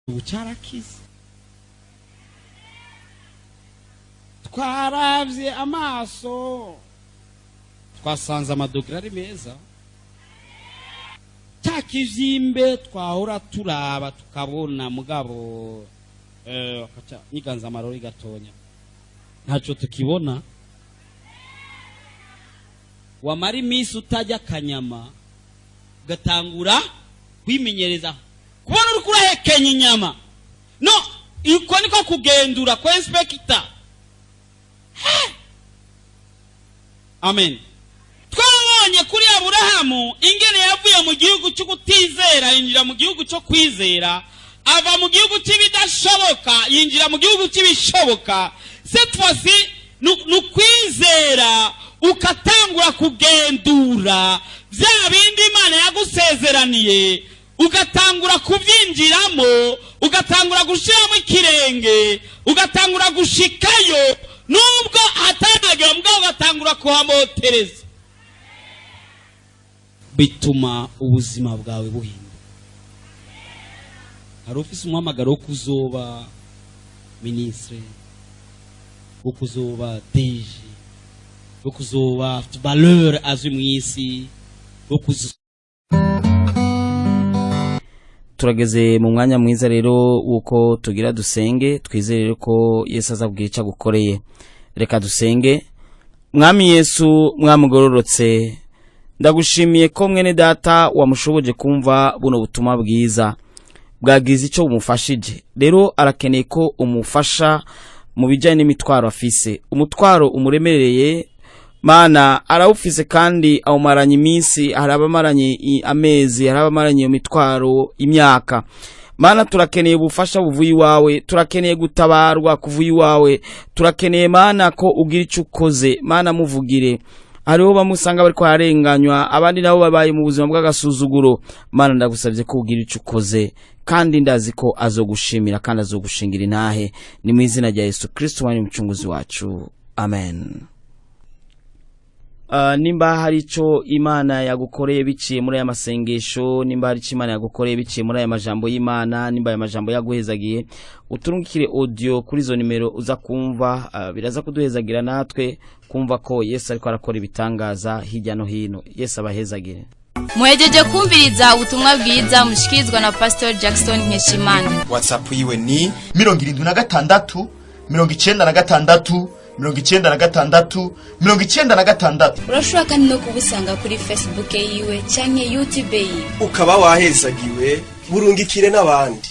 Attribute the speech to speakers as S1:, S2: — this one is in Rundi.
S1: ubucarakize twaravye amaso twasanze amadogera ari meza takizimbe twahora turaba tukabona mugabo akaca niganza amarori gatonya ntaco tukibona wamara imisi utajya kanyama gatangura kwimenyereza kubona uri kurahekenya inyama no iko niko kugendura kwa inspector amen twabonye kuri Aburahamu ingene yavuye mu gihugu cyo kutizera yinjira mu gihugu cyo kwizera ava mu gihugu cy'ibidashoboka yinjira mu gihugu cy'ibishoboka cette fois-ci nukwizera ukatangura kugendura bya bindi Imana yagusezeraniye ugatangura kubyinjiramo ugatangura gushiramo ikirenge ugatangura gushikayo nubwo atanagira mbwa ugatangura kuhamotereza bituma ubuzima bwawe buhinduka hari ufise umuhamagaro wo kuzoba ministre wo kuzoba DG wo kuzoba valeur azwi mwisi wo
S2: turageze mu mwanya mwiza rero uko tugira dusenge twizere ko Yesu azabwira icyo gukoreye reka dusenge. Mwami Yesu mwamugororotse ndagushimiye ko mwene data wamushoboje kumva buno butumwa bwiza bwagize icyo bumufashije rero arakeneye ko umufasha mu bijyanye n'imitwaro afise umutwaro umuremereye Mana arawufise kandi awumaranye iminsi harabamaranye amezi harabamaranye iyo mitwaro imyaka Mana turakeneye ubufasha buvuye iwawe turakeneye gutabarwa kuvuye iwawe turakeneye Mana ko ugira icyo ukoze Mana muvugire hariho bamusanga bari ko harenganywa abandi nabo babaye mu buzima bw'agasuzuguro Mana ndagusabye ko ugira icyo ukoze kandi ndazi ko azogushimira kandi azogushingira intahe ni mu izina rya Yesu Kristo wani umucunguzi wacu amen. Nimba hari ico Imana yagukoreye biciye muri aya masengesho nimba hari ico Imana yagukoreye biciye muri aya majambo y'Imana nimba aya majambo yaguhezagiye uturungikire audio kuri zo nimero uza kumva biraza kuduhezagira natwe kumva ko Yesu ariko arakora ibitangaza hirya no hino. Yesu abahezagire.
S3: Muhejeje kumviriza ubutumwa bwiza mushikizwa na Pastor Jackson Nkeshimana.
S4: WhatsApp yiwe ni 76 96 96.
S3: Urashobora kandi no kubusanga kuri Facebook yiwe canke YouTube yiwe.
S4: Ukaba wahezagiwe burungikire n'abandi.